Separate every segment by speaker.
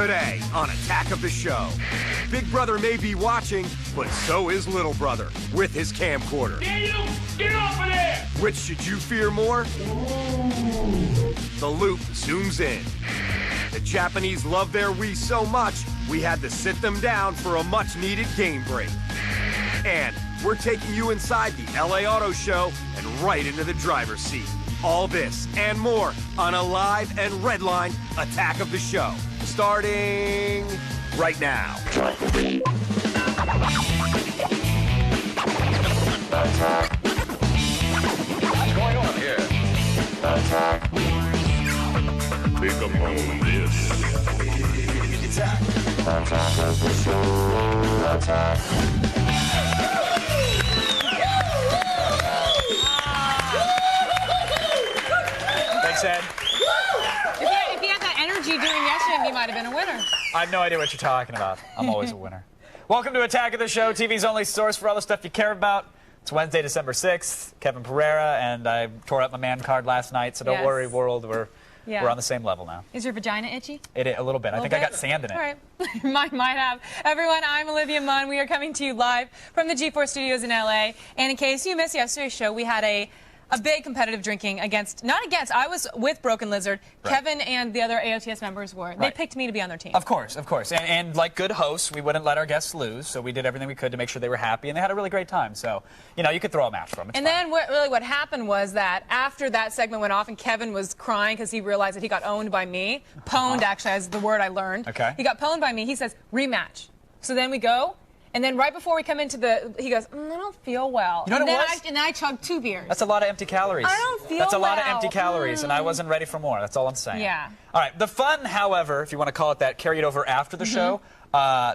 Speaker 1: Today on Attack of the Show, Big Brother may be watching, but so is Little Brother with his camcorder.
Speaker 2: Daniel, get off of there!
Speaker 1: Which should you fear more? The loop zooms in. The Japanese love their Wii so much, we had to sit them down for a much-needed game break. And we're taking you inside the LA Auto Show and right into the driver's seat. All this and more on a live and redline Attack of the Show, starting right now.
Speaker 3: What's going on here? Think upon this. Attack of the Show. Attack.
Speaker 4: Thanks, Ed.
Speaker 5: If he had that energy during yesterday, he might have been a winner.
Speaker 4: I have no idea what you're talking about. I'm always a winner. Welcome to Attack of the Show, TV's only source for all the stuff you care about. It's Wednesday, December 6th. Kevin Pereira, and I tore up my man card last night, so don't worry, world. We're on the same level now.
Speaker 5: Is your vagina itchy?
Speaker 4: A little bit. I think I got sand in it.
Speaker 5: All right. might have. Everyone, I'm Olivia Munn. We are coming to you live from the G4 studios in LA. And in case you missed yesterday's show, we had a big competitive drinking I was with Broken Lizard.
Speaker 4: Right.
Speaker 5: Kevin and the other AOTS members were. They picked me to be on their team.
Speaker 4: Of course. And like good hosts, we wouldn't let our guests lose, so we did everything we could to make sure they were happy, and they had a really great time. So, you know, you could throw a match for them.
Speaker 5: Then what happened was that after that segment went off and Kevin was crying because he realized that he got owned by me, pwned actually is the word I learned.
Speaker 4: Okay.
Speaker 5: He got pwned by me. He says, rematch. So then we go. And then right before we come into he goes, I don't feel well.
Speaker 4: You know what it was?
Speaker 5: And then I chugged 2 beers.
Speaker 4: That's a lot of empty calories.
Speaker 5: I don't feel
Speaker 4: That's a lot of
Speaker 5: well.
Speaker 4: empty calories, and I wasn't ready for more. That's all I'm saying.
Speaker 5: Yeah.
Speaker 4: All right. The fun, however, if you want to call it that, carried over after the show.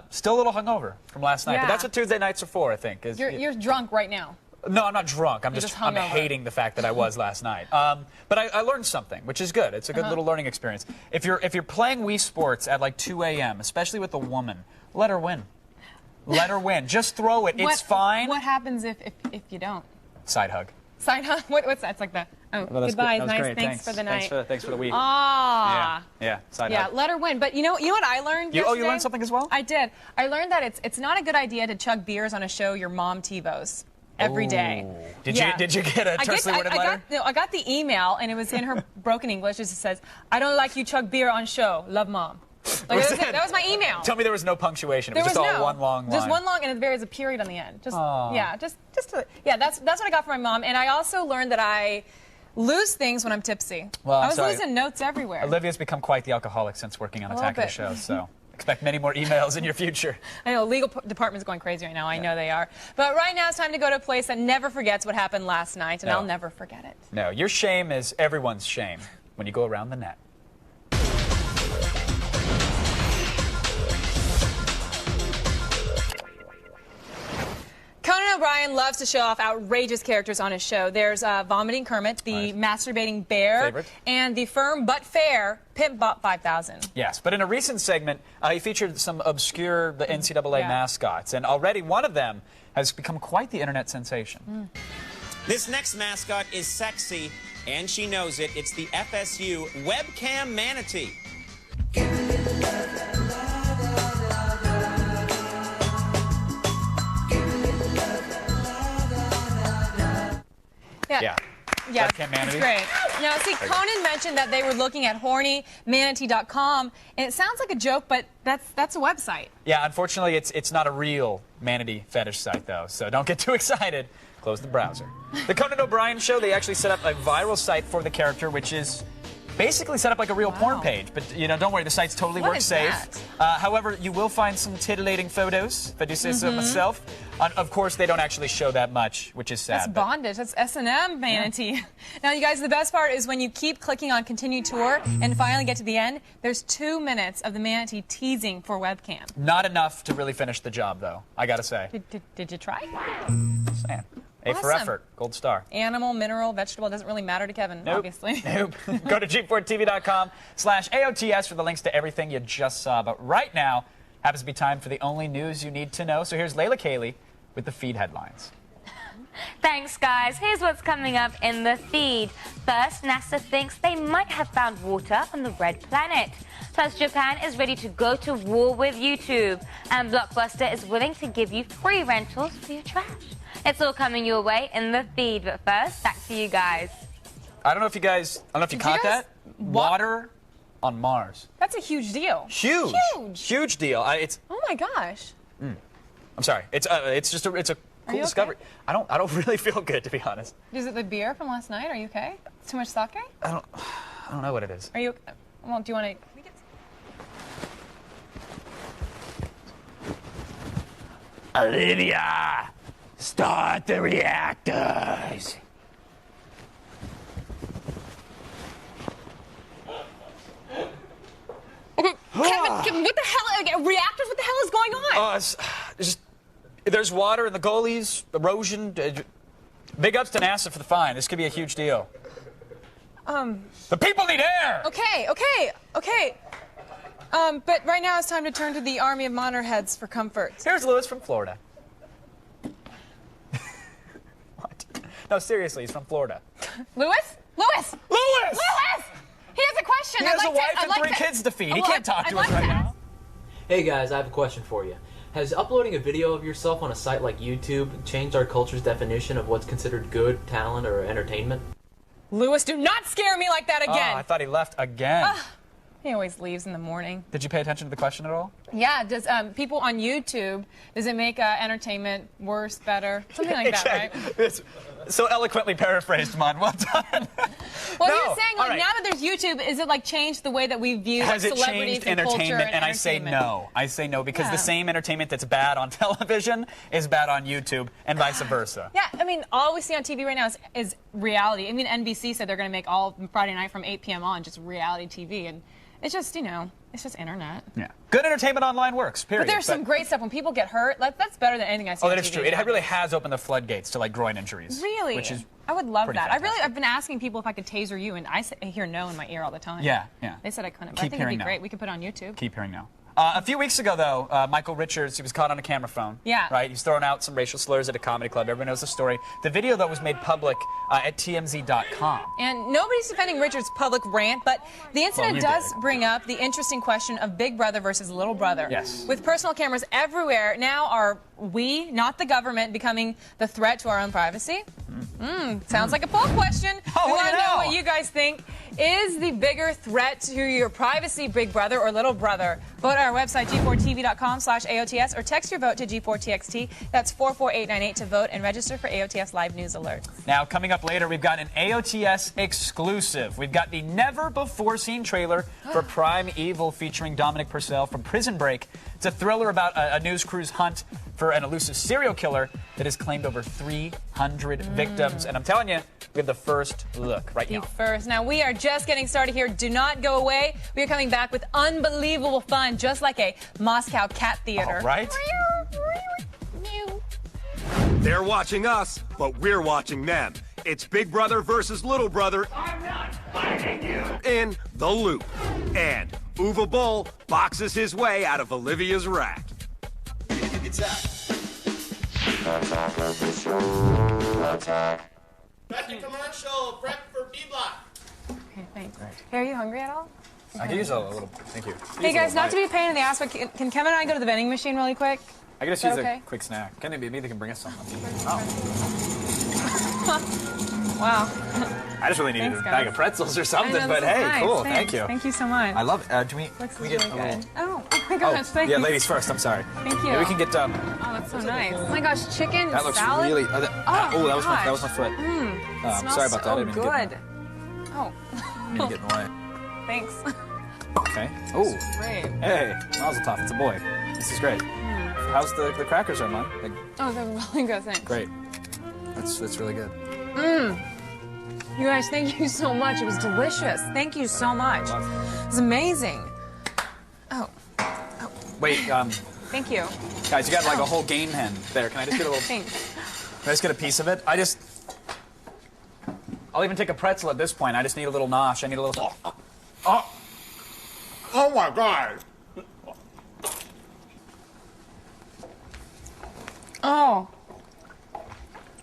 Speaker 4: Still a little hungover from last night.
Speaker 5: Yeah.
Speaker 4: But that's what Tuesday nights are for, I think.
Speaker 5: You're drunk right now.
Speaker 4: No, I'm not drunk. I'm
Speaker 5: hungover.
Speaker 4: hating the fact that I was last night. But I learned something, which is good. It's a good little learning experience. If you're playing Wii Sports at like 2 a.m., especially with a woman, let her win. Let her win. Just throw it. It's fine.
Speaker 5: What happens if you don't?
Speaker 4: Side hug.
Speaker 5: Side hug? What's that? It's like the, goodbye, nice,
Speaker 4: great.
Speaker 5: thanks for the night.
Speaker 4: Thanks for the week.
Speaker 5: Ah.
Speaker 4: Yeah, side
Speaker 5: Yeah,
Speaker 4: hug.
Speaker 5: let her win. But you know what I learned yesterday?
Speaker 4: You learned something as well?
Speaker 5: I did. I learned that it's not a good idea to chug beers on a show your mom TiVos every day.
Speaker 4: Did you get a tersely worded letter?
Speaker 5: I got the email, and it was in her broken English. It says, I don't like you chug beer on show. Love, Mom. Like, that was my email.
Speaker 4: Tell me there was no punctuation. It
Speaker 5: There
Speaker 4: was just all
Speaker 5: no.
Speaker 4: one long line.
Speaker 5: Just one long, and there is a period on the end. That's what I got from my mom. And I also learned that I lose things when I'm tipsy.
Speaker 4: Well,
Speaker 5: I was losing notes everywhere.
Speaker 4: Olivia's become quite the alcoholic since working on Attack of the Show, so expect many more emails in your future.
Speaker 5: I know, legal department's going crazy right now. I know they are. But right now it's time to go to a place that never forgets what happened last night, and I'll never forget it.
Speaker 4: No, your shame is everyone's shame when you go around the net.
Speaker 5: Conan O'Brien loves to show off outrageous characters on his show. There's Vomiting Kermit, the masturbating bear,
Speaker 4: Favorite.
Speaker 5: and the firm but fair Pimp Bop 5000.
Speaker 4: Yes, but in a recent segment, he featured some obscure NCAA mascots, and already one of them has become quite the internet sensation.
Speaker 6: This next mascot is sexy, and she knows it. It's the FSU Webcam Manatee.
Speaker 5: Yeah.
Speaker 4: Webcam Manatee.
Speaker 5: It's great. Now, see, Conan mentioned that they were looking at hornymanatee.com, and it sounds like a joke, but that's a website.
Speaker 4: Yeah, unfortunately, it's not a real manatee fetish site, though, so don't get too excited. Close the browser. The Conan O'Brien Show, they actually set up a viral site for the character, which is basically set up like a real porn page. But, you know, don't worry, the site's totally work safe. However, you will find some titillating photos, if I do say so myself. Of course, they don't actually show that much, which is sad.
Speaker 5: That's bondage. That's S&M manatee. Yeah. Now, you guys, the best part is when you keep clicking on continue tour and finally get to the end, there's 2 minutes of the manatee teasing for webcam.
Speaker 4: Not enough to really finish the job, though, I gotta say.
Speaker 5: Did you try?
Speaker 4: Just saying. A for effort. Gold star.
Speaker 5: Animal, mineral, vegetable, doesn't really matter to Kevin, obviously.
Speaker 4: Nope. Go to g4tv.com/AOTS for the links to everything you just saw. But right now happens to be time for the only news you need to know. So here's Layla Cayley with the feed headlines.
Speaker 7: Thanks, guys. Here's what's coming up in the feed. First, NASA thinks they might have found water on the red planet. Plus, Japan is ready to go to war with YouTube. And Blockbuster is willing to give you free rentals for your trash. It's all coming your way in the feed. But first, back to you guys.
Speaker 4: I don't know if you caught that. Water on Mars.
Speaker 5: That's a huge deal.
Speaker 4: Huge.
Speaker 5: Huge.
Speaker 4: Huge deal.
Speaker 5: Oh my gosh.
Speaker 4: I'm sorry. It's a cool
Speaker 5: you
Speaker 4: discovery.
Speaker 5: okay?
Speaker 4: I don't really feel good, to be honest.
Speaker 5: Is it the beer from last night? Are you okay? Too much sake?
Speaker 4: I don't know what it is.
Speaker 5: Are you? Well, do you want to?
Speaker 4: Olivia, start the reactors.
Speaker 5: Okay, Kevin, what the hell? Reactors? What the hell is going on?
Speaker 4: There's water in the goalies, erosion. Big ups to NASA for the find. This could be a huge deal. The people need air.
Speaker 5: Okay. But right now it's time to turn to the army of monitor heads for comfort.
Speaker 4: Here's Lewis from Florida. What? No, seriously, he's from Florida.
Speaker 5: Lewis? He has a question.
Speaker 4: He has a wife and 3 kids to feed. He can't talk to us right now.
Speaker 8: Hey guys, I have a question for you. Has uploading a video of yourself on a site like YouTube changed our culture's definition of what's considered good, talent, or entertainment?
Speaker 5: Lewis, do not scare me like that again.
Speaker 4: Oh, I thought he left again.
Speaker 5: He always leaves in the morning.
Speaker 4: Did you pay attention to the question at all?
Speaker 5: Yeah, does people on YouTube, does it make entertainment worse, better? Something like that, right?
Speaker 4: It's so eloquently paraphrased, Mon. Well done.
Speaker 5: Well, you're saying, like, now that there's YouTube, is it, like, changed the way that we view
Speaker 4: Has it
Speaker 5: celebrities
Speaker 4: changed
Speaker 5: and culture
Speaker 4: entertainment?
Speaker 5: and
Speaker 4: I say no. I say no, because the same entertainment that's bad on television is bad on YouTube, and vice versa.
Speaker 5: Yeah, I mean, all we see on TV right now is reality. I mean, NBC said they're going to make all Friday night from 8 p.m. on just reality TV, and it's just, you know, it's just internet.
Speaker 4: Yeah. Good entertainment online works, period.
Speaker 5: But there's some great stuff. When people get hurt, that's better than anything I see on TV.
Speaker 4: Oh, that is true. It really has opened the floodgates to, like, groin injuries.
Speaker 5: Really?
Speaker 4: Which is
Speaker 5: I would love that.
Speaker 4: fantastic.
Speaker 5: I've been asking people if I could taser you, and I hear no in my ear all the time.
Speaker 4: Yeah.
Speaker 5: They said I couldn't, but
Speaker 4: Keep
Speaker 5: I think it'd
Speaker 4: hearing
Speaker 5: be
Speaker 4: no.
Speaker 5: great. We could put it on YouTube.
Speaker 4: Keep hearing no. A few weeks ago, though, Michael Richards, he was caught on a camera phone.
Speaker 5: Yeah.
Speaker 4: Right? He's throwing out some racial slurs at a comedy club. Everyone knows the story. The video, though, was made public at TMZ.com.
Speaker 5: And nobody's defending Richard's public rant, but the incident does bring up the interesting question of Big Brother versus Little Brother.
Speaker 4: Yes.
Speaker 5: With personal cameras everywhere, now are we, not the government, becoming the threat to our own privacy? Sounds like a poll question. We want to know what you guys think. Is the bigger threat to your privacy Big Brother or Little Brother? Vote on our website, g4tv.com/AOTS, or text your vote to G4TXT. That's 44898 to vote and register for AOTS Live News Alerts.
Speaker 4: Now, coming up later, we've got an AOTS exclusive. We've got the never-before-seen trailer for Prime Evil featuring Dominic Purcell from Prison Break. It's a thriller about a news crew's hunt for an elusive serial killer that has claimed over 300 victims. And I'm telling you, we have the first look right now.
Speaker 5: Now, we are just getting started here. Do not go away. We are coming back with unbelievable fun, just like a Moscow cat theater.
Speaker 4: All right.
Speaker 1: They're watching us, but we're watching them. It's Big Brother versus Little Brother.
Speaker 2: I'm not fighting you.
Speaker 1: In The Loop. And Uwe Boll boxes his way out of Olivia's rack.
Speaker 3: Attack of the show. Attack.
Speaker 6: Back to commercial. Prep for B-Block.
Speaker 5: Okay, thanks. Hey, are you hungry at all?
Speaker 4: I can use a little. Thank you.
Speaker 5: Hey, guys, not to be a pain in the ass, but can Kevin and I go to the vending machine really quick?
Speaker 4: I can just
Speaker 5: Is
Speaker 4: use
Speaker 5: that okay?
Speaker 4: a quick snack. Can maybe they can bring us something?
Speaker 5: Wow.
Speaker 4: I just really needed
Speaker 5: Thanks,
Speaker 4: a bag
Speaker 5: guys.
Speaker 4: of pretzels or
Speaker 5: I
Speaker 4: something,
Speaker 5: know,
Speaker 4: but
Speaker 5: this is
Speaker 4: hey,
Speaker 5: nice.
Speaker 4: cool.
Speaker 5: Thanks.
Speaker 4: Thank you.
Speaker 5: Thank you so much.
Speaker 4: I love it. Do we
Speaker 5: This
Speaker 4: we
Speaker 5: is
Speaker 4: get
Speaker 5: really
Speaker 4: a
Speaker 5: good.
Speaker 4: little...
Speaker 5: Oh my gosh, thank
Speaker 4: yeah,
Speaker 5: you.
Speaker 4: ladies first. I'm sorry.
Speaker 5: Thank you.
Speaker 4: Yeah, we can get
Speaker 5: Oh, that's so nice. Oh my gosh, chicken
Speaker 4: That looks
Speaker 5: salad?
Speaker 4: really.
Speaker 5: Oh,
Speaker 4: that was
Speaker 5: gosh.
Speaker 4: my foot.
Speaker 5: It smells
Speaker 4: sorry about that.
Speaker 5: so
Speaker 4: I didn't
Speaker 5: good. Oh,
Speaker 4: Get in the way.
Speaker 5: thanks.
Speaker 4: Okay. Oh.
Speaker 5: Great.
Speaker 4: Hey, Mazel Tov. It's a boy. This is great. How's the crackers are, Mom? Like,
Speaker 5: Oh, they're really good, thanks.
Speaker 4: great. That's really good.
Speaker 5: You guys, thank you so much. It was delicious. Thank you so much. It was amazing. Oh,
Speaker 4: Wait,
Speaker 5: thank you.
Speaker 4: guys, you got like a whole game hen there. Can I just get a little?
Speaker 5: Thanks.
Speaker 4: Can I just get a piece of it? I'll even take a pretzel at this point. I just need a little nosh. I need a little.
Speaker 2: Oh my God.
Speaker 5: Oh.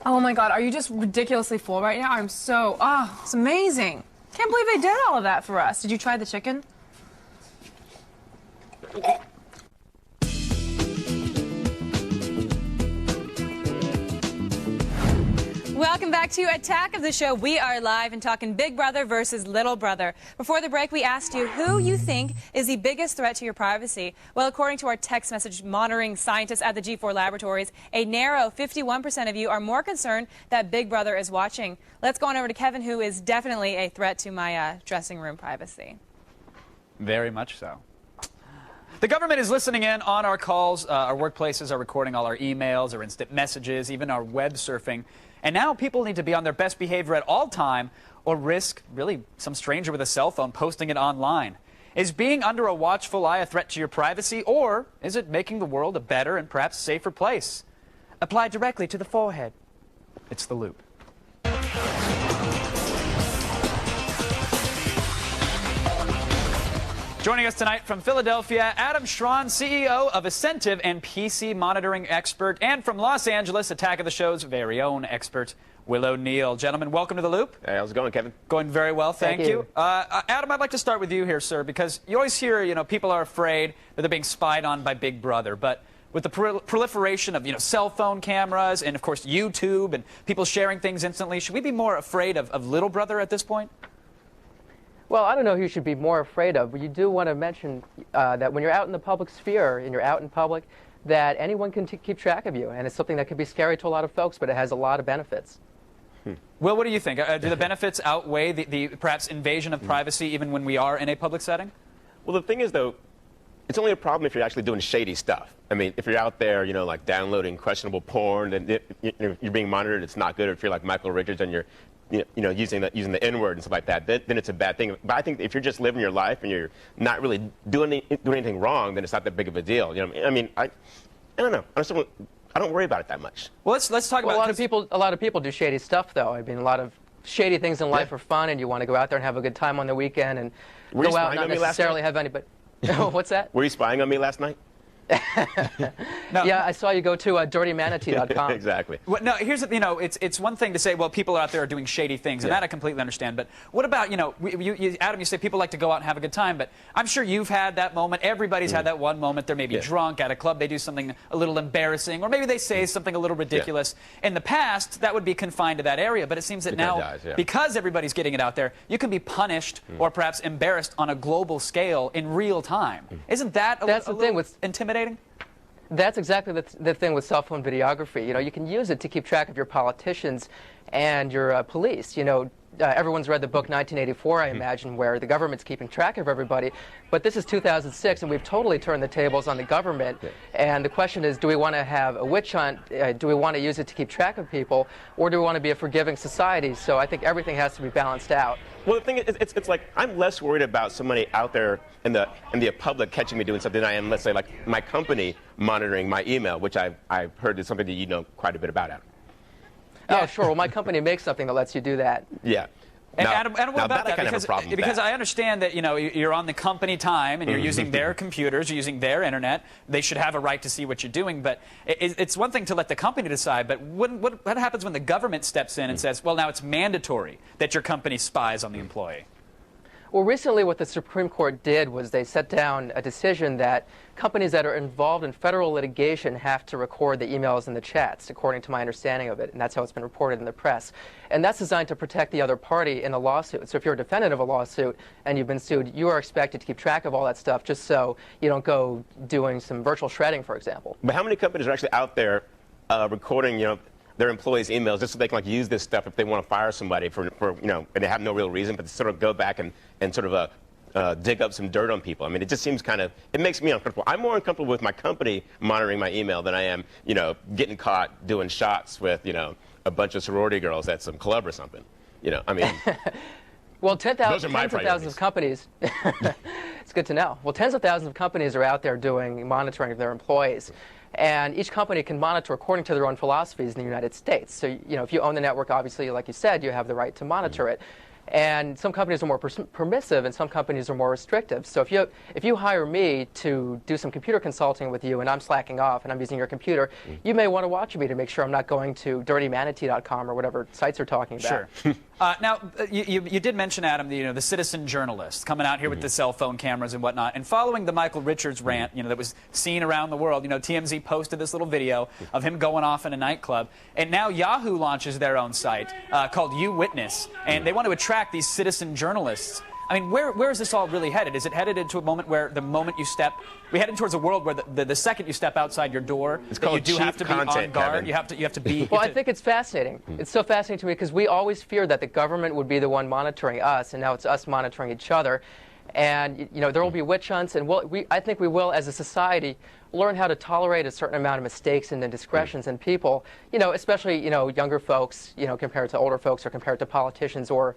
Speaker 5: Oh my God, are you just ridiculously full right now? I'm so, it's amazing. Can't believe they did all of that for us. Did you try the chicken? Welcome back to Attack of the Show. We are live and talking Big Brother versus Little Brother. Before the break, we asked you who you think is the biggest threat to your privacy. Well, according to our text message monitoring scientists at the G4 Laboratories, a narrow 51% of you are more concerned that Big Brother is watching. Let's go on over to Kevin, who is definitely a threat to my dressing room privacy.
Speaker 4: Very much so. The government is listening in on our calls. Our workplaces are recording all our emails, our instant messages, even our web surfing. And now people need to be on their best behavior at all time or risk, really, some stranger with a cell phone posting it online. Is being under a watchful eye a threat to your privacy, or is it making the world a better and perhaps safer place? Apply directly to the forehead. It's The Loop. Joining us tonight from Philadelphia, Adam Schron, CEO of Ascentive and PC monitoring expert, and from Los Angeles, Attack of the Show's very own expert, Will O'Neill. Gentlemen, welcome to The Loop.
Speaker 9: Hey, how's it going, Kevin?
Speaker 4: Going very well, thank you. Adam, I'd like to start with you here, sir, because you always hear, people are afraid that they're being spied on by Big Brother, but with the proliferation of, cell phone cameras and, of course, YouTube and people sharing things instantly, should we be more afraid of Little Brother at this point?
Speaker 10: Well, I don't know who you should be more afraid of, but you do want to mention that when you're out in the public sphere and you're out in public, that anyone can keep track of you. And it's something that can be scary to a lot of folks, but it has a lot of benefits.
Speaker 4: Well, what do you think? Do the benefits outweigh the perhaps invasion of privacy even when we are in a public setting?
Speaker 9: Well, the thing is, though, it's only a problem if you're actually doing shady stuff. I mean, if you're out there, like downloading questionable porn and you're being monitored, it's not good. Or if you're like Michael Richards and you're using the N-word and stuff like that, then it's a bad thing. But I think if you're just living your life and you're not really doing anything wrong, then it's not that big of a deal. I mean, I don't know. I don't worry about it that much.
Speaker 4: Well, let's talk about
Speaker 10: a lot of people do shady stuff, though. I mean, a lot of shady things in life are fun, and you want to go out there and have a good time on the weekend and go out and not necessarily have anybody. What's that?
Speaker 9: Were you spying on me last night?
Speaker 4: No.
Speaker 10: Yeah, I saw you go to dirtymanatee.com.
Speaker 9: Exactly.
Speaker 4: Well, no, here's it's one thing to say, well, people out there are doing shady things, and that I completely understand. But what about Adam? You say people like to go out and have a good time, but I'm sure you've had that moment. Everybody's had that one moment. They're maybe drunk at a club. They do something a little embarrassing, or maybe they say something a little ridiculous. In the past, that would be confined to that area, but it seems that now, because everybody's getting it out there, you can be punished or perhaps embarrassed on a global scale in real time. Isn't that a little intimidating?
Speaker 10: That's exactly the thing with cell phone videography. You can use it to keep track of your politicians and your police. Everyone's read the book 1984, I imagine, where the government's keeping track of everybody. But this is 2006, and we've totally turned the tables on the government. And the question is, do we want to have a witch hunt? Do we want to use it to keep track of people? Or do we want to be a forgiving society? So I think everything has to be balanced out.
Speaker 9: Well, the thing is, it's like I'm less worried about somebody out there in the public catching me doing something than I am, let's say, like my company monitoring my email, which I've heard is something that you know quite a bit about, Adam.
Speaker 10: Oh, sure. Well, my company makes something that lets you do that.
Speaker 9: Yeah.
Speaker 4: And Adam, what about that?
Speaker 9: Because
Speaker 4: I understand that you're on the company time and you're using their computers, you're using their internet. They should have a right to see what you're doing. But it's one thing to let the company decide. But what happens when the government steps in and says, well, now it's mandatory that your company spies on the employee?
Speaker 10: Well, recently what the Supreme Court did was they set down a decision that companies that are involved in federal litigation have to record the emails and the chats, according to my understanding of it, and that's how it's been reported in the press. And that's designed to protect the other party in a lawsuit. So if you're a defendant of a lawsuit and you've been sued, you are expected to keep track of all that stuff just so you don't go doing some virtual shredding, for example.
Speaker 9: But how many companies are actually out there recording, their employees' emails just so they can use this stuff if they want to fire somebody for and they have no real reason, but to sort of go back and sort of dig up some dirt on people. I mean, it just seems it makes me uncomfortable. I'm more uncomfortable with my company monitoring my email than I am, getting caught doing shots with, a bunch of sorority girls at some club or something. I mean.
Speaker 10: Well, tens of thousands of companies, it's good to know. Well, tens of thousands of companies are out there doing monitoring of their employees. And each company can monitor according to their own philosophies in the United States. So, if you own the network, obviously, like you said, you have the right to monitor it. And some companies are more permissive, and some companies are more restrictive. So if you hire me to do some computer consulting with you, and I'm slacking off and I'm using your computer, you may want to watch me to make sure I'm not going to dirtymanatee.com or whatever sites are talking about.
Speaker 4: Sure. Now, you did mention, Adam, the citizen journalists coming out here with the cell phone cameras and whatnot. And following the Michael Richards rant, that was seen around the world, TMZ posted this little video of him going off in a nightclub. And now Yahoo launches their own site called You Witness, and they want to attract these citizen journalists. I mean, where is this all really headed? Is it headed into a moment where the moment you step, we headed towards a world where the second you step outside your door, that you do have to be on guard.
Speaker 9: Kevin.
Speaker 4: You have to be.
Speaker 10: Well, I think it's fascinating. It's so fascinating to me because we always feared that the government would be the one monitoring us, and now it's us monitoring each other. And there will be witch hunts, and I think we will, as a society, learn how to tolerate a certain amount of mistakes and indiscretions in people. Especially younger folks, compared to older folks, or compared to politicians or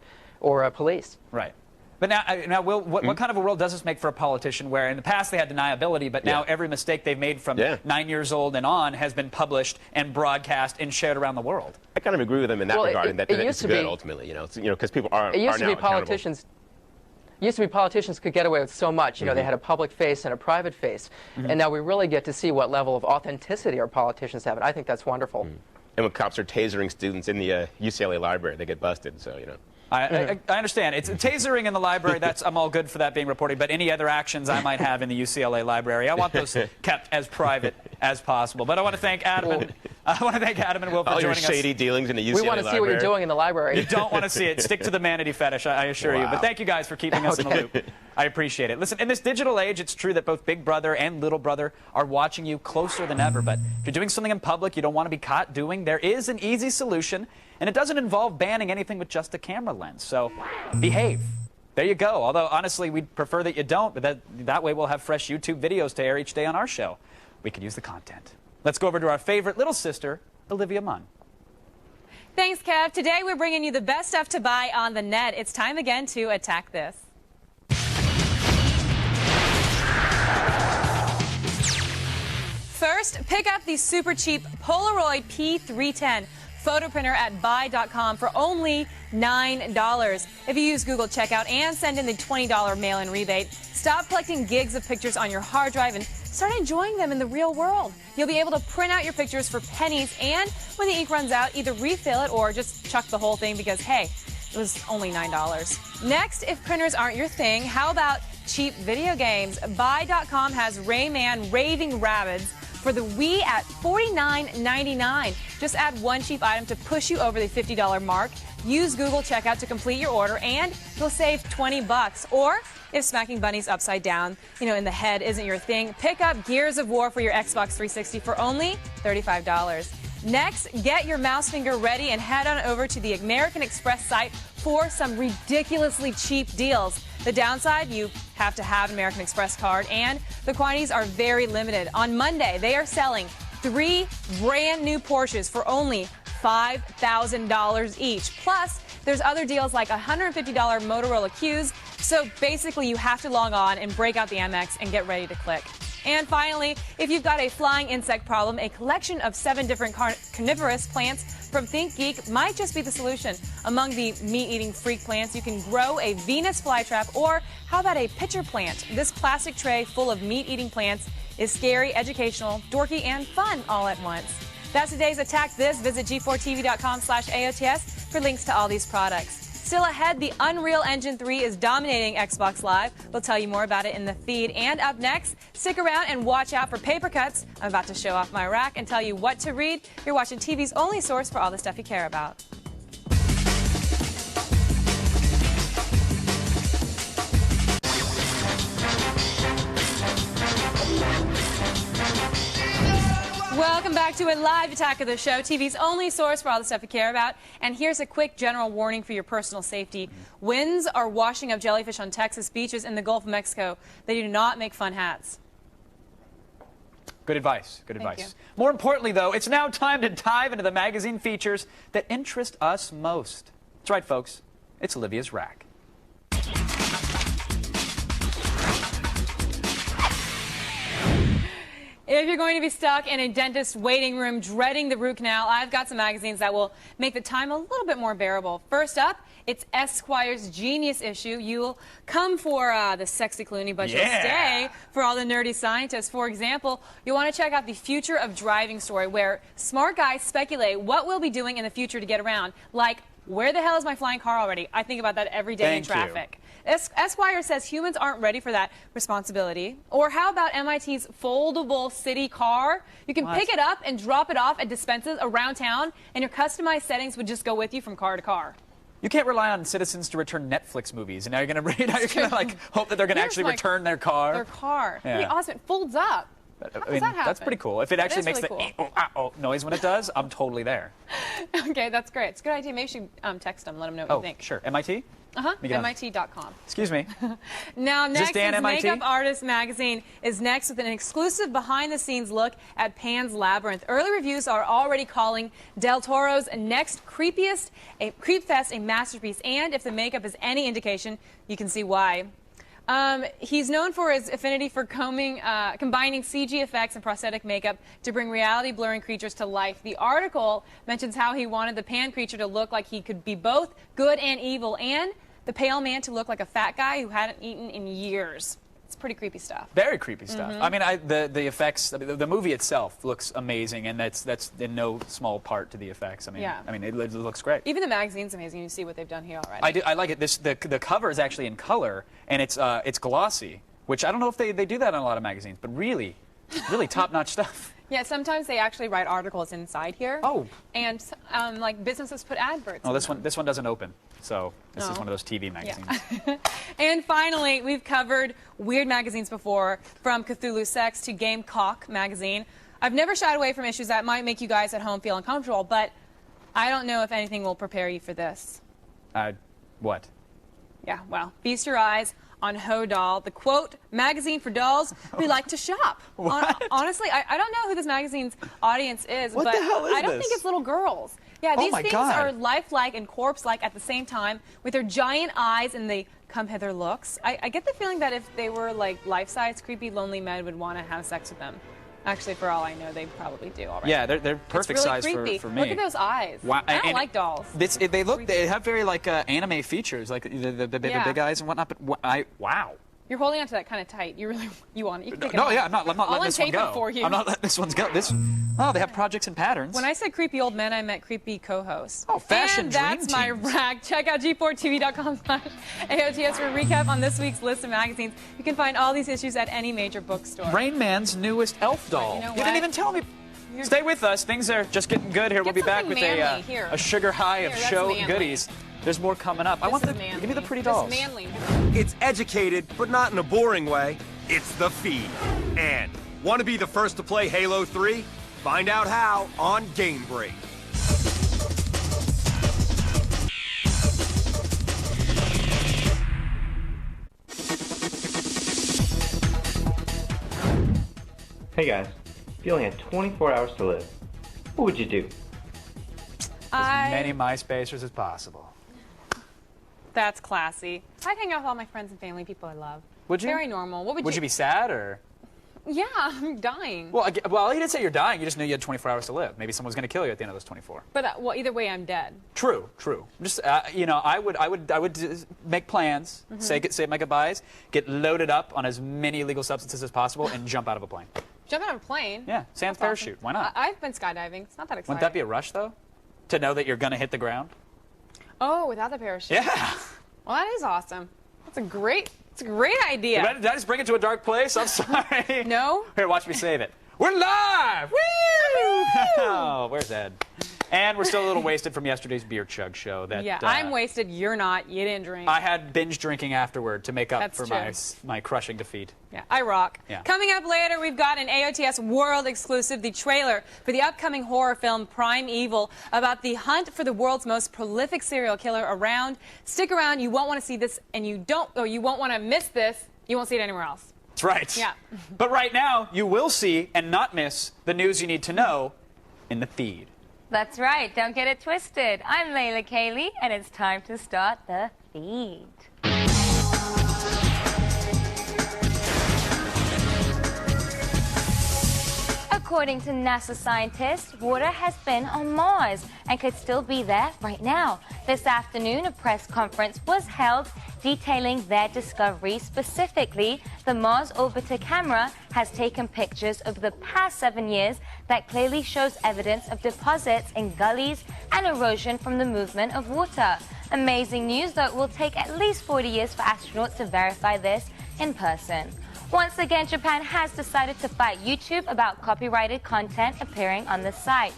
Speaker 10: police.
Speaker 4: Right. But now, Will, what kind of a world does this make for a politician where in the past they had deniability, but now every mistake they've made from 9 years old and on has been published and broadcast and shared around the world?
Speaker 9: I kind of agree with them in that regard, and that it's good ultimately, because people are
Speaker 10: It used to
Speaker 9: now
Speaker 10: be politicians. Used to be politicians could get away with so much. They had a public face and a private face, and now we really get to see what level of authenticity our politicians have, and I think that's wonderful.
Speaker 9: And when cops are tasering students in the UCLA library, they get busted. So
Speaker 4: I understand. It's tasering in the library. I'm all good for that being reported. But any other actions I might have in the UCLA library, I want those kept as private as possible. But I want to thank Adam. And Will for
Speaker 9: all
Speaker 4: joining
Speaker 9: your shady dealings in the UCLA library.
Speaker 10: We want to see what you're doing in the library.
Speaker 4: You don't want to see it. Stick to the manatee fetish, I assure you. But thank you guys for keeping us in the loop. I appreciate it. Listen, in this digital age, it's true that both Big Brother and Little Brother are watching you closer than ever. But if you're doing something in public you don't want to be caught doing, there is an easy solution. And it doesn't involve banning anything with just a camera lens. So behave. There you go. Although, honestly, we'd prefer that you don't. But that way we'll have fresh YouTube videos to air each day on our show. We could use the content. Let's go over to our favorite little sister, Olivia Munn.
Speaker 5: Thanks, Kev. Today we're bringing you the best stuff to buy on the net. It's time again to attack this. First, pick up the super cheap Polaroid P310 photo printer at buy.com for only $9. If you use Google Checkout and send in the $20 mail-in rebate, stop collecting gigs of pictures on your hard drive and start enjoying them in the real world. You'll be able to print out your pictures for pennies, and when the ink runs out, either refill it or just chuck the whole thing because, hey, it was only $9. Next, if printers aren't your thing, how about cheap video games? Buy.com has Rayman Raving Rabbids for the Wii at $49.99. Just add one cheap item to push you over the $50 mark. Use Google Checkout to complete your order, and you'll save $20. Or if smacking bunnies upside down, in the head isn't your thing, pick up Gears of War for your Xbox 360 for only $35. Next, get your mouse finger ready and head on over to the American Express site for some ridiculously cheap deals. The downside, you have to have an American Express card, and the quantities are very limited. On Monday, they are selling 3 brand new Porsches for only $5,000 each. Plus, there's other deals like $150 Motorola Qs. So basically, you have to log on and break out the Amex and get ready to click. And finally, if you've got a flying insect problem, a collection of 7 different carnivorous plants from ThinkGeek might just be the solution. Among the meat-eating freak plants, you can grow a Venus flytrap, or how about a pitcher plant? This plastic tray full of meat-eating plants is scary, educational, dorky, and fun all at once. That's today's Attack This. Visit g4tv.com/AOTS for links to all these products. Still ahead, the Unreal Engine 3 is dominating Xbox Live. We'll tell you more about it in the feed. And up next, stick around and watch out for paper cuts. I'm about to show off my rack and tell you what to read. You're watching TV's only source for all the stuff you care about. Welcome back to a live attack of the show, TV's only source for all the stuff you care about. And here's a quick general warning for your personal safety. Winds are washing up jellyfish on Texas beaches in the Gulf of Mexico. They do not make fun hats.
Speaker 4: Good advice. Good advice. More importantly, though, it's now time to dive into the magazine features that interest us most. That's right, folks. It's Olivia's Rack.
Speaker 5: If you're going to be stuck in a dentist's waiting room dreading the root canal, I've got some magazines that will make the time a little bit more bearable. First up It's Esquire's Genius issue. You'll come for the sexy Clooney, but you'll stay for all the nerdy scientists. For example, you'll want to check out the Future of Driving story, where smart guys speculate what we'll be doing in the future to get around. Like, where the hell is my flying car already? I think about that every day in traffic. Esquire says humans aren't ready for that responsibility. Or how about MIT's foldable city car? You can pick it up and drop it off at dispensers around town, and your customized settings would just go with you from car to car.
Speaker 4: You can't rely on citizens to return Netflix movies, and now you're gonna like hope that they're gonna actually return their car.
Speaker 5: Their car.
Speaker 4: Yeah.
Speaker 5: It'd be awesome. It folds up.
Speaker 4: I
Speaker 5: How
Speaker 4: mean,
Speaker 5: does that happen?
Speaker 4: that's pretty cool. If it actually makes
Speaker 5: really
Speaker 4: the noise when it does, I'm totally there.
Speaker 5: Okay, that's great. It's a good idea. Maybe you should text them, let them know what you think.
Speaker 4: Sure. MIT?
Speaker 5: MIT.com.
Speaker 4: Excuse me.
Speaker 5: Now, next
Speaker 4: Dan
Speaker 5: is
Speaker 4: MIT?
Speaker 5: Makeup Artist Magazine is next with an exclusive behind-the-scenes look at Pan's Labyrinth. Early reviews are already calling Del Toro's next Creep Fest a masterpiece, and if the makeup is any indication, you can see why. He's known for his affinity for combining CG effects and prosthetic makeup to bring reality-blurring creatures to life. The article mentions how he wanted the Pan creature to look like he could be both good and evil, and the pale man to look like a fat guy who hadn't eaten in years. It's pretty creepy stuff.
Speaker 4: Very creepy stuff. I mean, the effects, the movie itself looks amazing, and that's in no small part to the effects. I mean, it looks great.
Speaker 5: Even the magazine's amazing. You see what they've done here already.
Speaker 4: I like it. The cover is actually in color, and it's glossy, which I don't know if they do that on a lot of magazines, but really top-notch stuff.
Speaker 5: Yeah, sometimes they actually write articles inside here.
Speaker 4: Oh.
Speaker 5: And like businesses put adverts.
Speaker 4: Oh, this one doesn't open. So this is one of those TV magazines.
Speaker 5: Yeah. And finally, we've covered weird magazines before, from Cthulhu Sex to Gamecock magazine. I've never shied away from issues that might make you guys at home feel uncomfortable, but I don't know if anything will prepare you for this.
Speaker 4: What?
Speaker 5: Yeah, well, feast your eyes on Ho Doll, the quote magazine for dolls who like to shop. Honestly, I don't know who this magazine's audience is, but
Speaker 4: the hell is
Speaker 5: I don't
Speaker 4: this?
Speaker 5: think it's little girls. Yeah, these things are lifelike and corpse-like at the same time, with their giant eyes and the come-hither looks. I get the feeling that if they were like life-size, creepy, lonely men would want to have sex with them. Actually, for all I know, they probably do already.
Speaker 4: Yeah, they're perfect
Speaker 5: really
Speaker 4: size
Speaker 5: creepy.
Speaker 4: for me.
Speaker 5: Look at those eyes.
Speaker 4: Wow.
Speaker 5: I don't like dolls.
Speaker 4: They have very like anime features, like the big eyes and whatnot. But wow.
Speaker 5: You're holding onto that kind of tight. You want it. You can take it
Speaker 4: No,
Speaker 5: off.
Speaker 4: yeah, I'm not letting this one go.
Speaker 5: For you.
Speaker 4: I'm not letting this one go. Oh, they have projects and patterns.
Speaker 5: When I said creepy old men, I meant creepy co-hosts.
Speaker 4: Oh, fashion
Speaker 5: and that's
Speaker 4: dream
Speaker 5: my
Speaker 4: teams.
Speaker 5: rag. Check out g4tv.com/AOTS for a recap on this week's list of magazines. You can find all these issues at any major bookstore.
Speaker 4: Rain Man's newest elf doll.
Speaker 5: You know
Speaker 4: You didn't
Speaker 5: what?
Speaker 4: even tell me. Stay with us. Things are just getting good here. We'll be back with a sugar high of
Speaker 5: Here, that's
Speaker 4: show
Speaker 5: manly.
Speaker 4: goodies. There's more coming up. Give me the pretty dolls.
Speaker 5: This is manly.
Speaker 1: It's educated, but not in a boring way. It's The Feed. And want to be the first to play Halo 3? Find out how on Game Break.
Speaker 11: Hey guys, if you only had 24 hours to live, what would you do?
Speaker 4: As many MySpacers as possible.
Speaker 5: That's classy. I'd hang out with all my friends and family, people I love.
Speaker 4: Would you?
Speaker 5: Very normal. What would
Speaker 4: you be sad or?
Speaker 5: Yeah, I'm dying.
Speaker 4: Well, you didn't say you're dying. You just knew you had 24 hours to live. Maybe someone's going to kill you at the end of those 24.
Speaker 5: But well, either way, I'm dead.
Speaker 4: True. Just I would make plans, say my goodbyes, get loaded up on as many illegal substances as possible, and jump out of a plane.
Speaker 5: Jump out of a plane?
Speaker 4: Yeah, sans parachute.
Speaker 5: Awesome.
Speaker 4: Why not?
Speaker 5: I've been skydiving. It's not that exciting.
Speaker 4: Wouldn't that be a rush though? To know that you're going to hit the ground?
Speaker 5: Oh, without the parachute.
Speaker 4: Yeah.
Speaker 5: Well, that is awesome. It's a great idea.
Speaker 4: Did I just bring it to a dark place? I'm sorry.
Speaker 5: No.
Speaker 4: Here, watch me save it. We're live! Woo! Oh, where's Ed? And we're still a little wasted from yesterday's beer chug show.
Speaker 5: Yeah, I'm wasted. You're not. You didn't drink.
Speaker 4: I had binge drinking afterward to make up
Speaker 5: That's
Speaker 4: for
Speaker 5: true.
Speaker 4: my crushing defeat.
Speaker 5: Yeah, I rock.
Speaker 4: Yeah.
Speaker 5: Coming up later, we've got an AOTS world exclusive, the trailer for the upcoming horror film Prime Evil, about the hunt for the world's most prolific serial killer around. Stick around. You won't want to see this, and you won't want to miss this. You won't see it anywhere else.
Speaker 4: That's right.
Speaker 5: Yeah.
Speaker 4: But right now, you will see and not miss the news you need to know in the feed.
Speaker 7: That's right. Don't get it twisted. I'm Layla Kaylee, and it's time to start the feed. According to NASA scientists, water has been on Mars and could still be there right now. This afternoon, a press conference was held detailing their discovery. Specifically, the Mars Orbiter camera has taken pictures over the past 7 years that clearly shows evidence of deposits in gullies and erosion from the movement of water. Amazing news, though it will take at least 40 years for astronauts to verify this in person. Once again, Japan has decided to fight YouTube about copyrighted content appearing on the site.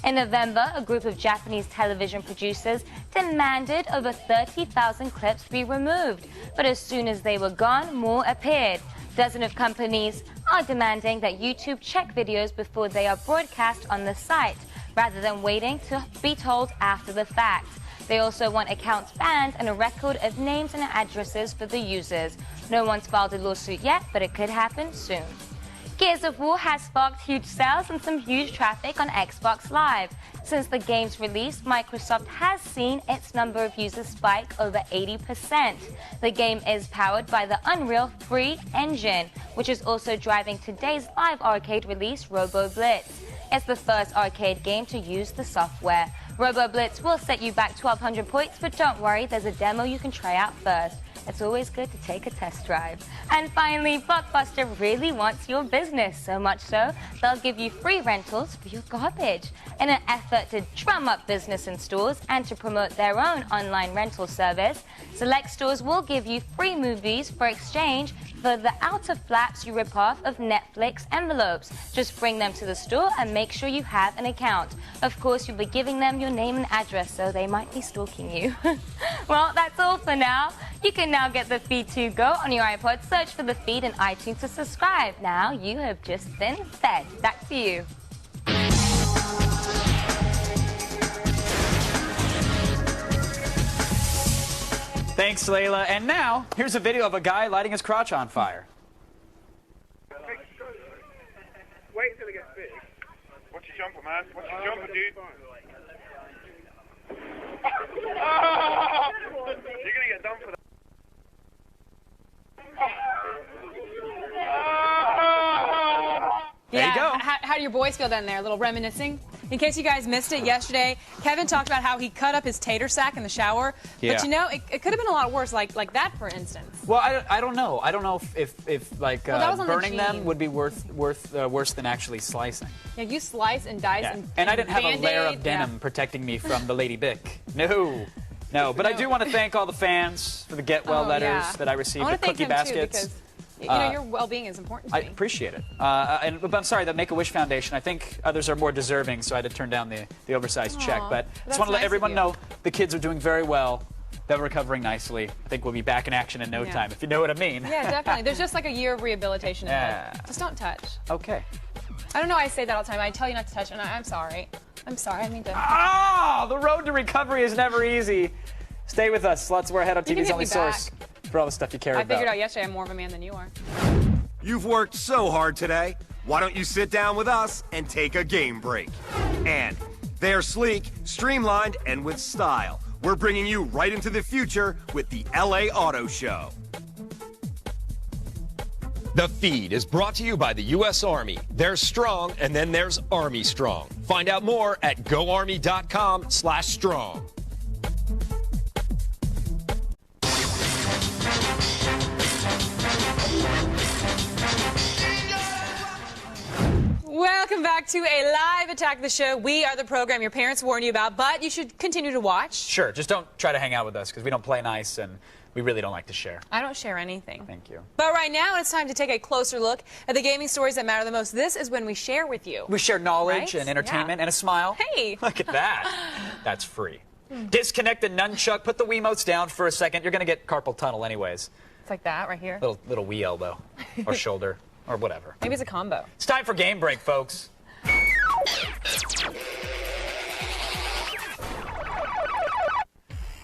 Speaker 7: In November, a group of Japanese television producers demanded over 30,000 clips be removed. But as soon as they were gone, more appeared. Dozens of companies are demanding that YouTube check videos before they are broadcast on the site, rather than waiting to be told after the fact. They also want accounts banned and a record of names and addresses for the users. No one's filed a lawsuit yet, but it could happen soon. Gears of War has sparked huge sales and some huge traffic on Xbox Live. Since the game's release, Microsoft has seen its number of users spike over 80%. The game is powered by the Unreal 3 engine, which is also driving today's live arcade release, Robo Blitz. It's the first arcade game to use the software. Robo Blitz will set you back 1,200 points, but don't worry, there's a demo you can try out first. It's always good to take a test drive. And finally, Blockbuster really wants your business, so much so they'll give you free rentals for your garbage. In an effort to drum up business in stores and to promote their own online rental service, select stores will give you free movies for exchange for the outer flaps you rip off of Netflix envelopes. Just bring them to the store and make sure you have an account. Of course, you'll be giving them your name and address, so they might be stalking you. Well, that's all for now. You can now get the Feed 2 Go on your iPod. Search for the feed in iTunes to subscribe. Now you have just been fed. Back to you.
Speaker 4: Thanks, Layla. And now, here's a video of a guy lighting his crotch on fire.
Speaker 2: Wait until it gets big. Watch your jumper, man. Watch your jumper, dude. You're gonna get done for that.
Speaker 4: There you go.
Speaker 5: How do your boys feel down there? A little reminiscing? In case you guys missed it yesterday, Kevin talked about how he cut up his tater sack in the shower.
Speaker 4: Yeah.
Speaker 5: But you know, it could have been a lot worse, like that, for instance.
Speaker 4: Well, I don't know. I don't know if like
Speaker 5: Well, that was on the
Speaker 4: burning them
Speaker 5: jeans.
Speaker 4: would be worse than actually slicing.
Speaker 5: Yeah, you slice and dice
Speaker 4: Yeah.
Speaker 5: and
Speaker 4: I didn't have a layer of
Speaker 5: Band-Aid,
Speaker 4: denim protecting me from the Lady Bic. No. But I do want to thank all the fans for the Get Well letters that I received,
Speaker 5: I
Speaker 4: the cookie baskets.
Speaker 5: Too, because your well-being is important to
Speaker 4: I
Speaker 5: me.
Speaker 4: appreciate it. But I'm sorry, the Make-A-Wish Foundation, I think others are more deserving, so I had to turn down the oversized check. But I just want to let everyone know the kids are doing very well. They're recovering nicely. I think we'll be back in action in no time, if you know what I mean.
Speaker 5: Yeah, definitely. There's just like a year of rehabilitation ahead. Just don't touch.
Speaker 4: Okay.
Speaker 5: I don't know why I say that all the time. I tell you not to touch, and I'm sorry. I'm sorry. I mean to.
Speaker 4: Ah, the road to recovery is never easy. Stay with us. Lots more Head on
Speaker 5: You can
Speaker 4: TV's
Speaker 5: hit
Speaker 4: only
Speaker 5: me
Speaker 4: source for all the stuff you care
Speaker 5: I
Speaker 4: about.
Speaker 5: figured out yesterday I'm more of a man than you are.
Speaker 1: You've worked so hard today. Why don't you sit down with us and take a game break? And they're sleek, streamlined, and with style. We're bringing you right into the future with the LA Auto Show.
Speaker 12: The Feed is brought to you by the U.S. Army. There's strong, and then there's Army Strong. Find out more at goarmy.com/strong.
Speaker 5: Welcome back to a live Attack the Show. We are the program your parents warned you about, but you should continue to watch.
Speaker 4: Sure, just don't try to hang out with us because we don't play nice and we really don't like to share.
Speaker 5: I don't share anything.
Speaker 4: Thank you.
Speaker 5: But right now, it's time to take a closer look at the gaming stories that matter the most. This is when we share with you.
Speaker 4: We share knowledge
Speaker 5: Right?
Speaker 4: and entertainment
Speaker 5: Yeah.
Speaker 4: and a smile.
Speaker 5: Hey!
Speaker 4: Look at that. That's free. Disconnect the nunchuck. Put the Wiimotes down for a second. You're going to get carpal tunnel anyways.
Speaker 5: It's like that right here.
Speaker 4: Little Wii elbow or shoulder or whatever.
Speaker 5: Maybe it's a combo.
Speaker 4: It's time for Game Break, folks.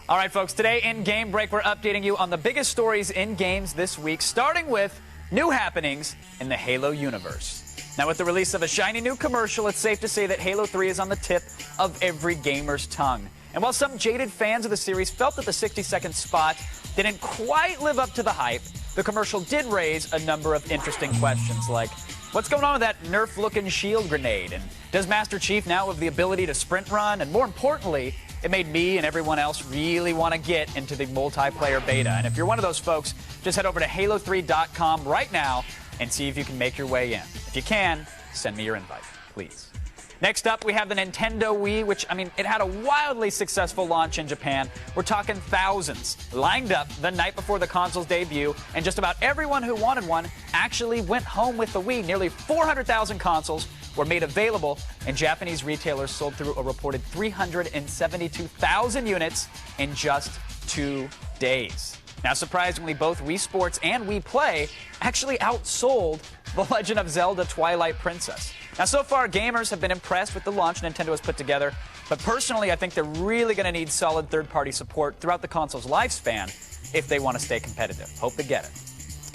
Speaker 4: All right, folks, today in Game Break, we're updating you on the biggest stories in games this week, starting with new happenings in the Halo universe. Now, with the release of a shiny new commercial, it's safe to say that Halo 3 is on the tip of every gamer's tongue. And while some jaded fans of the series felt that the 60-second spot didn't quite live up to the hype, the commercial did raise a number of interesting questions, like, What's going on with that Nerf-looking shield grenade? And does Master Chief now have the ability to sprint run? And more importantly, it made me and everyone else really want to get into the multiplayer beta. And if you're one of those folks, just head over to Halo3.com right now and see if you can make your way in. If you can, send me your invite, please. Next up, we have the Nintendo Wii, which, I mean, it had a wildly successful launch in Japan. We're talking thousands lined up the night before the console's debut, and just about everyone who wanted one actually went home with the Wii. Nearly 400,000 consoles were made available, and Japanese retailers sold through a reported 372,000 units in just 2 days. Now, surprisingly, both Wii Sports and Wii Play actually outsold The Legend of Zelda Twilight Princess. Now, so far, gamers have been impressed with the launch Nintendo has put together, but personally, I think they're really going to need solid third-party support throughout the console's lifespan if they want to stay competitive. Hope they get it.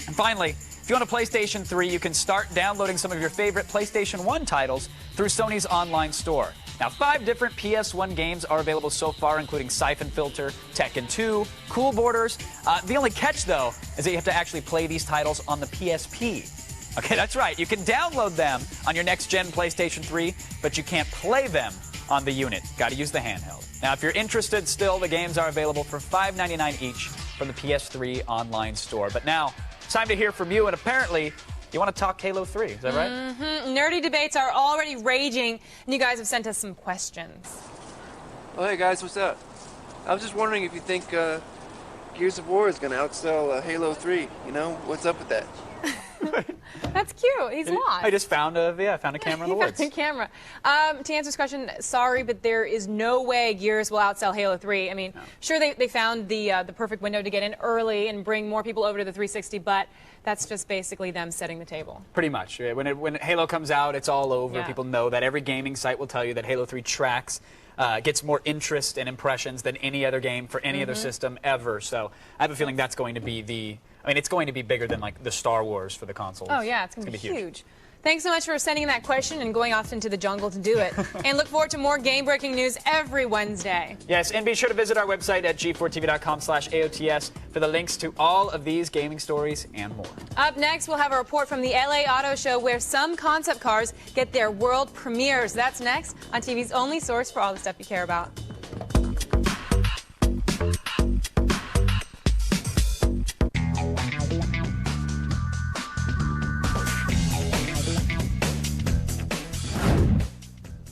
Speaker 4: And finally, if you own a PlayStation 3, you can start downloading some of your favorite PlayStation 1 titles through Sony's online store. Now, 5 different PS1 games are available so far, including Siphon Filter, Tekken 2, Cool Borders. The only catch, though, is that you have to actually play these titles on the PSP. Okay, that's right. You can download them on your next-gen PlayStation 3, but you can't play them on the unit. Got to use the handheld. Now, if you're interested still, the games are available for $5.99 each from the PS3 online store. But now, it's time to hear from you, and apparently, you want to talk Halo 3, is that right?
Speaker 5: Mm-hmm. Nerdy debates are already raging, and you guys have sent us some questions.
Speaker 13: Oh, hey guys, what's up? I was just wondering if you think Gears of War is going to outsell Halo 3. You know, what's up with that?
Speaker 5: That's cute. He's lost.
Speaker 4: I just found a camera in the woods.
Speaker 5: Found a camera. To answer this question, sorry, but there is no way Gears will outsell Halo 3. I mean, sure, they found the perfect window to get in early and bring more people over to the 360, but that's just basically them setting the table.
Speaker 4: Pretty much. When Halo comes out, it's all over.
Speaker 5: Yeah.
Speaker 4: People know that. Every gaming site will tell you that Halo 3 tracks, gets more interest and impressions than any other game for any other system ever. So I have a feeling that's going to be it's going to be bigger than like the Star Wars for the consoles.
Speaker 5: Oh yeah, it's going to be huge. Thanks so much for sending in that question and going off into the jungle to do it. And look forward to more game-breaking news every Wednesday.
Speaker 4: Yes, and be sure to visit our website at g4tv.com/AOTS for the links to all of these gaming stories and more.
Speaker 5: Up next, we'll have a report from the LA Auto Show where some concept cars get their world premieres. That's next on TV's only source for all the stuff you care about.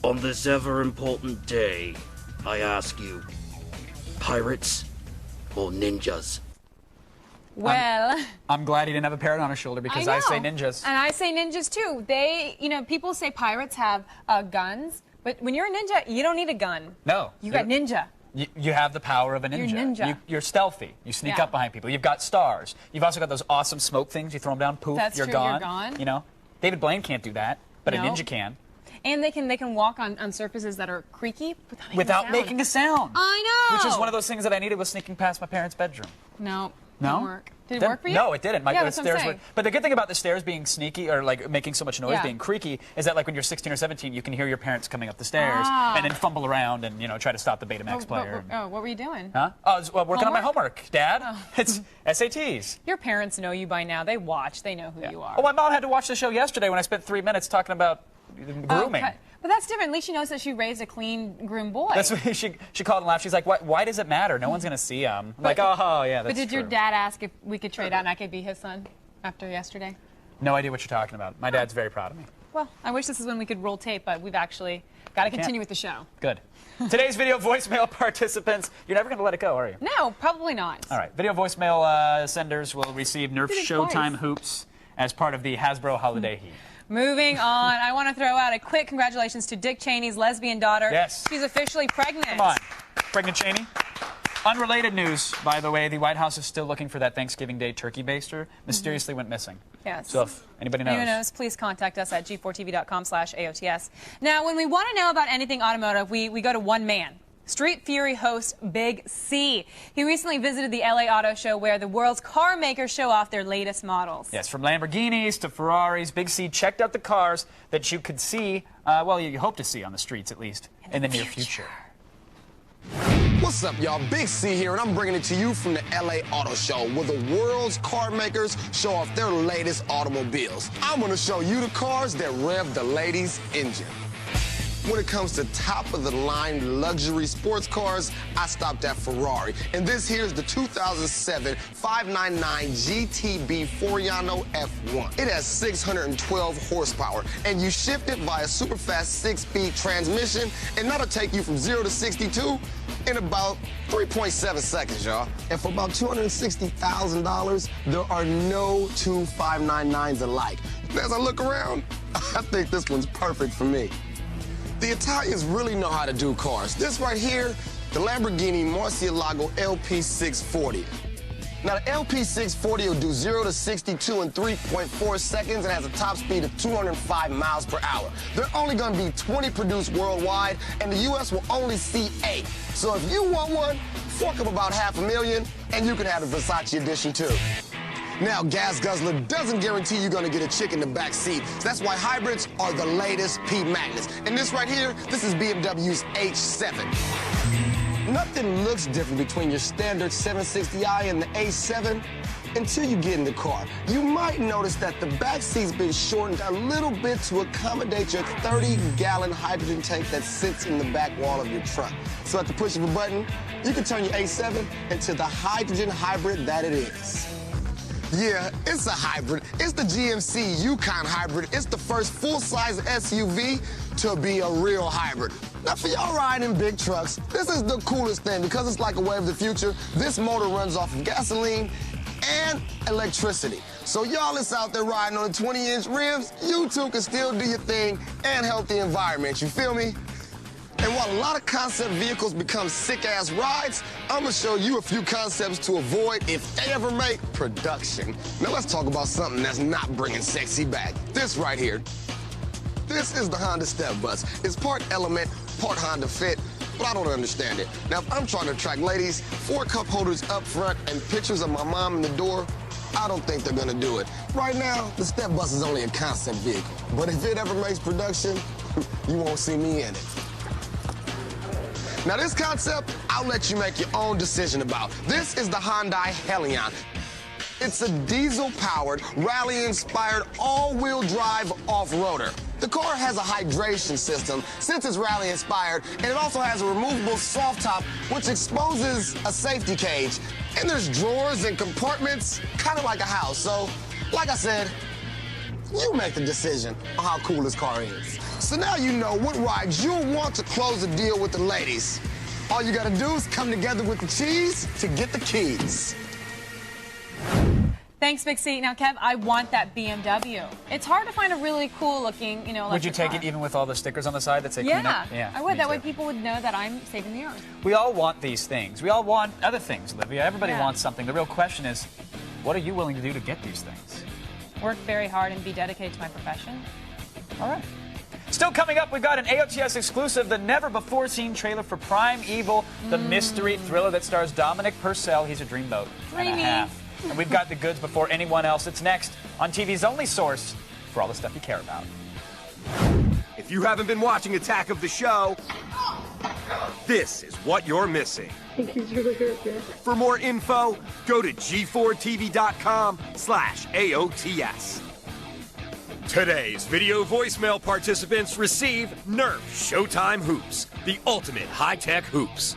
Speaker 14: On this ever-important day, I ask you, pirates or ninjas?
Speaker 5: Well,
Speaker 4: I'm glad he didn't have a parrot on his shoulder because I say ninjas.
Speaker 5: And I say ninjas too. People say pirates have guns, but when you're a ninja, you don't need a gun.
Speaker 4: No.
Speaker 5: You got ninja.
Speaker 4: You have the power of a ninja.
Speaker 5: You're ninja.
Speaker 4: You're stealthy. You sneak up behind people. You've got stars. You've also got those awesome smoke things. You throw them down, poof,
Speaker 5: That's
Speaker 4: you're
Speaker 5: true,
Speaker 4: gone.
Speaker 5: you're gone.
Speaker 4: You know, David Blaine can't do that, but a
Speaker 5: No.
Speaker 4: ninja can.
Speaker 5: And they can walk on surfaces that are creaky
Speaker 4: Without making a sound.
Speaker 5: I know.
Speaker 4: Which is one of those things that I needed was sneaking past my parents' bedroom.
Speaker 5: No.
Speaker 4: No?
Speaker 5: Didn't work. Did it work for you?
Speaker 4: No, it didn't.
Speaker 5: Yeah, that's what I'm
Speaker 4: stairs
Speaker 5: saying.
Speaker 4: But the good thing about the stairs being sneaky or like making so much noise,
Speaker 5: Yeah.
Speaker 4: being creaky, is that like when you're 16 or 17, you can hear your parents coming up the stairs and then fumble around and try to stop the Betamax player.
Speaker 5: What were you doing?
Speaker 4: Huh? Oh, I was working on my homework, Dad.
Speaker 5: Oh.
Speaker 4: It's SATs.
Speaker 5: Your parents know you by now. They watch. They know who you are.
Speaker 4: Oh, my mom had to watch the show yesterday when I spent 3 minutes talking about grooming.
Speaker 5: Okay. But that's different. At least she knows that she raised a clean, groomed boy.
Speaker 4: That's what she called and laughed. She's like, why does it matter? No one's going to see him. I'm like, oh, yeah, that's
Speaker 5: But did
Speaker 4: true.
Speaker 5: your dad ask if we could trade out and I could be his son after yesterday?
Speaker 4: No idea what you're talking about. My dad's very proud of me.
Speaker 5: Well, I wish this is when we could roll tape, but we've actually got to continue with the show.
Speaker 4: Good. Today's video voicemail participants, you're never going to let it go, are you?
Speaker 5: No, probably not.
Speaker 4: All right. Video voicemail senders will receive Nerf
Speaker 5: Did it
Speaker 4: Showtime
Speaker 5: twice.
Speaker 4: hoops as part of the Hasbro Holiday Heat.
Speaker 5: Moving on, I want to throw out a quick congratulations to Dick Cheney's lesbian daughter.
Speaker 4: Yes.
Speaker 5: She's officially pregnant.
Speaker 4: Come on. Pregnant Cheney. Unrelated news, by the way, the White House is still looking for that Thanksgiving Day turkey baster. Mysteriously went missing.
Speaker 5: Yes.
Speaker 4: So if anybody knows.
Speaker 5: Anyone knows, please contact us at g4tv.com/AOTS. Now, when we want to know about anything automotive, we go to one man. Street Fury host Big C. He recently visited the LA Auto Show where the world's car makers show off their latest models.
Speaker 4: Yes, from Lamborghinis to Ferraris, Big C checked out the cars that you could see, you hope to see on the streets at least, in the near future.
Speaker 15: What's up, y'all? Big C here, and I'm bringing it to you from the LA Auto Show, where the world's car makers show off their latest automobiles. I'm going to show you the cars that rev the ladies' engine. When it comes to top-of-the-line luxury sports cars, I stopped at Ferrari. And this here's the 2007 599 GTB Foriano F1. It has 612 horsepower, and you shift it via super fast 6-speed transmission, and that'll take you from 0 to 62 in about 3.7 seconds, y'all. And for about $260,000, there are no two 599s alike. And as I look around, I think this one's perfect for me. The Italians really know how to do cars. This right here, the Lamborghini Murcielago LP640. Now, the LP640 will do 0 to 62 in 3.4 seconds and has a top speed of 205 miles per hour. There are only going to be 20 produced worldwide, and the U.S. will only see 8. So if you want one, fork up about $500,000, and you can have the Versace edition, too. Now, Gas Guzzler doesn't guarantee you're gonna get a chick in the back seat. So that's why hybrids are the latest P-Magnets. And this right here, this is BMW's H7. Nothing looks different between your standard 760i and the A7 until you get in the car. You might notice that the back seat's been shortened a little bit to accommodate your 30-gallon hydrogen tank that sits in the back wall of your trunk. So at the push of a button, you can turn your A7 into the hydrogen hybrid that it is. Yeah, it's a hybrid. It's the GMC Yukon hybrid. It's the first full-size SUV to be a real hybrid. Now, for y'all riding in big trucks, this is the coolest thing because it's like a way of the future. This motor runs off of gasoline and electricity. So y'all that's out there riding on the 20-inch rims, you too can still do your thing and help the environment. You feel me? And while a lot of concept vehicles become sick-ass rides, I'm gonna show you a few concepts to avoid if they ever make production. Now let's talk about something that's not bringing sexy back. This right here. This is the Honda Step Bus. It's part Element, part Honda Fit, but I don't understand it. Now, if I'm trying to attract ladies, 4 cup holders up front and pictures of my mom in the door, I don't think they're gonna do it. Right now, the Step Bus is only a concept vehicle, but if it ever makes production, you won't see me in it. Now, this concept, I'll let you make your own decision about. This is the Hyundai Helion. It's a diesel-powered, rally-inspired, all-wheel drive off-roader. The car has a hydration system, since it's rally-inspired, and it also has a removable soft top, which exposes a safety cage. And there's drawers and compartments, kind of like a house. So, like I said, you make the decision on how cool this car is. So now you know what rides you'll want to close the deal with the ladies. All you gotta do is come together with the cheese to get the keys.
Speaker 5: Thanks, Big C. Now, Kev, I want that BMW. It's hard to find a really cool-looking, you know,
Speaker 4: Would you take
Speaker 5: car.
Speaker 4: it even with all the stickers on the side that say clean up?
Speaker 5: Yeah, I would. That way people would know that I'm saving the earth.
Speaker 4: We all want these things. We all want other things, Olivia. Everybody wants something. The real question is, what are you willing to do to get these things?
Speaker 5: Work very hard and be dedicated to my profession.
Speaker 4: All right. Still coming up, we've got an AOTS exclusive, the never-before-seen trailer for Prime Evil, the mystery thriller that stars Dominic Purcell. He's a dreamboat and a half. And we've got the goods before anyone else. It's next on TV's only source for all the stuff you care about.
Speaker 1: If you haven't been watching Attack of the Show, this is what you're missing.
Speaker 16: I think he's really hurt, man.
Speaker 1: For more info, go to g4tv.com/AOTS. Today's video voicemail participants receive Nerf Showtime Hoops, the ultimate high-tech hoops.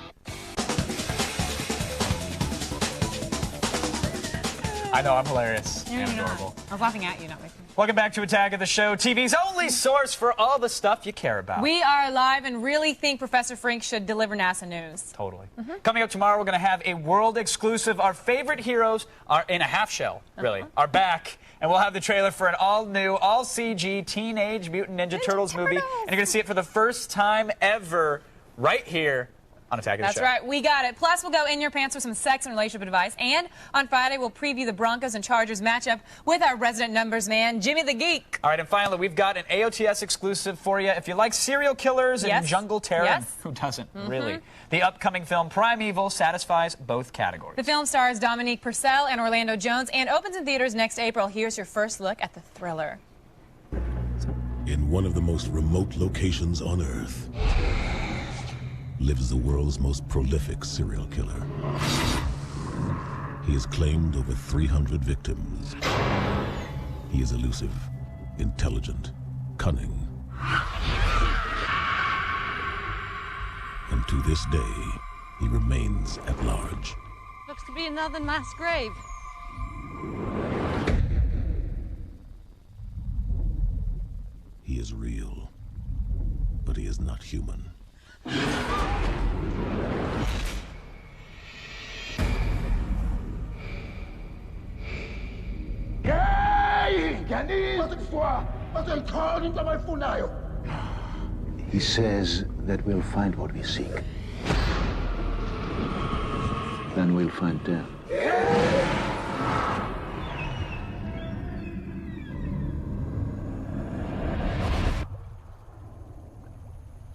Speaker 4: I know, I'm hilarious.
Speaker 5: You're
Speaker 4: and
Speaker 5: not.
Speaker 4: adorable.
Speaker 5: I was laughing at you, not with you.
Speaker 4: Welcome back to Attack of the Show, TV's only source for all the stuff you care about.
Speaker 5: We are live and really think Professor Frink should deliver NASA news.
Speaker 4: Totally. Coming up tomorrow, we're going to have a world exclusive. Our favorite heroes are in a half shell, really, are back. And we'll have the trailer for an all-new, all-CG Teenage Mutant Ninja Turtles movie. And you're going to see it for the first time ever right here on Attack of the Show.
Speaker 5: That's right, we got it. Plus, we'll go in your pants with some sex and relationship advice. And on Friday, we'll preview the Broncos and Chargers matchup with our resident numbers man, Jimmy the Geek.
Speaker 4: All right, and finally, we've got an AOTS exclusive for you. If you like serial killers and jungle terror, and who doesn't, really? The upcoming film Prime Evil satisfies both categories.
Speaker 5: The film stars Dominique Purcell and Orlando Jones and opens in theaters next April. Here's your first look at the thriller.
Speaker 17: In one of the most remote locations on Earth,
Speaker 16: lives the world's most prolific serial killer. He has claimed over 300 victims. He is elusive, intelligent, cunning. And to this day, he remains at large.
Speaker 17: Looks to be another mass grave.
Speaker 16: He is real, but he is not human.
Speaker 18: He says that we'll find what we seek. Then we'll find death.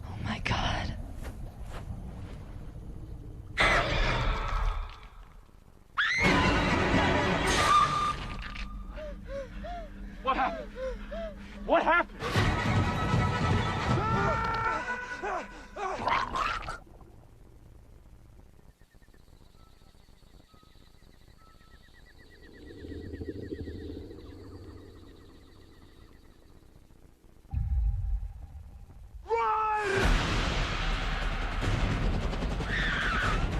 Speaker 17: Oh my God.
Speaker 2: What happened? What happened?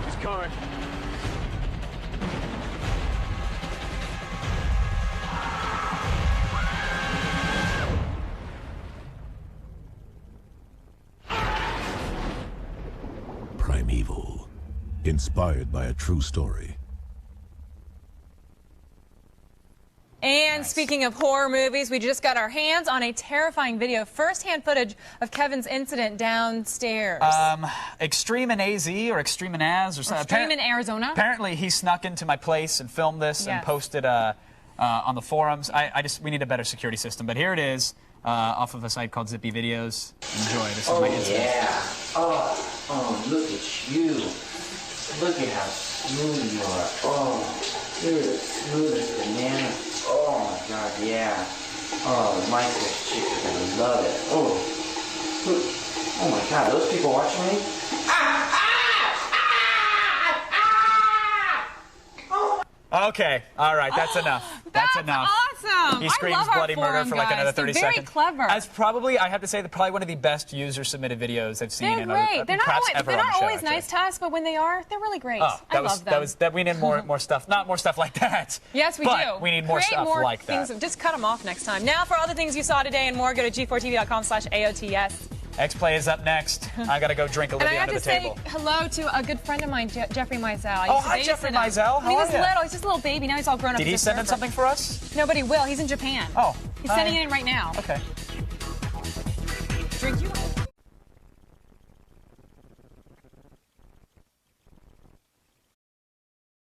Speaker 2: He's coming.
Speaker 16: Primeval, inspired by a true story.
Speaker 5: And speaking of horror movies, we just got our hands on a terrifying video, first-hand footage of Kevin's incident downstairs.
Speaker 4: Extreme in AZ or Extreme in Az or something.
Speaker 5: Extreme in Arizona.
Speaker 4: Apparently, he snuck into my place and filmed this and
Speaker 5: Yes.
Speaker 4: posted on the forums. We need a better security system, but here it is off of a site called Zippy Videos. Enjoy. This is my incident.
Speaker 19: Yeah. Oh, look at you. Look at how smooth you are. Oh, you're the smoothest banana. Oh my God, yeah. Oh, the Minecraft chicks are gonna love it. Oh, look. Oh my God, those people watching me?
Speaker 4: Okay, all right, that's enough. That's enough.
Speaker 5: Awesome.
Speaker 4: He screams
Speaker 5: I love our
Speaker 4: bloody murder
Speaker 5: forum
Speaker 4: for like
Speaker 5: guys.
Speaker 4: another 30
Speaker 5: They're very
Speaker 4: seconds.
Speaker 5: clever.
Speaker 4: As probably, I have to say, probably one of the best user-submitted videos I've seen
Speaker 5: They're
Speaker 4: in
Speaker 5: great. They're not
Speaker 4: perhaps
Speaker 5: always,
Speaker 4: ever
Speaker 5: they're
Speaker 4: on the
Speaker 5: not
Speaker 4: show,
Speaker 5: always
Speaker 4: actually.
Speaker 5: nice to us, but when they are, they're really great.
Speaker 4: Oh,
Speaker 5: I love them.
Speaker 4: we need more stuff. Not more stuff like that.
Speaker 5: Yes, we
Speaker 4: but
Speaker 5: do.
Speaker 4: we need more
Speaker 5: Create
Speaker 4: stuff
Speaker 5: more
Speaker 4: like
Speaker 5: things,
Speaker 4: that.
Speaker 5: Just cut them off next time. Now, for all the things you saw today and more, go to g4tv.com/AOTS.
Speaker 4: X-Play is up next. I gotta go drink
Speaker 5: And I
Speaker 4: Olivia
Speaker 5: have
Speaker 4: under
Speaker 5: to
Speaker 4: the
Speaker 5: say
Speaker 4: table.
Speaker 5: hello to a good friend of mine, Jeffrey Mizell. I
Speaker 4: Oh,
Speaker 5: used to
Speaker 4: hi,
Speaker 5: babysit
Speaker 4: Jeffrey
Speaker 5: him.
Speaker 4: Mizell. How
Speaker 5: He
Speaker 4: are
Speaker 5: was
Speaker 4: ya?
Speaker 5: little. He's just a little baby. Now he's all grown up.
Speaker 4: Did
Speaker 5: He's
Speaker 4: he
Speaker 5: a
Speaker 4: send in
Speaker 5: surfer.
Speaker 4: something for us?
Speaker 5: Nobody will. He's in Japan.
Speaker 4: Oh.
Speaker 5: He's sending it in right now.
Speaker 4: Okay.
Speaker 5: Drink you.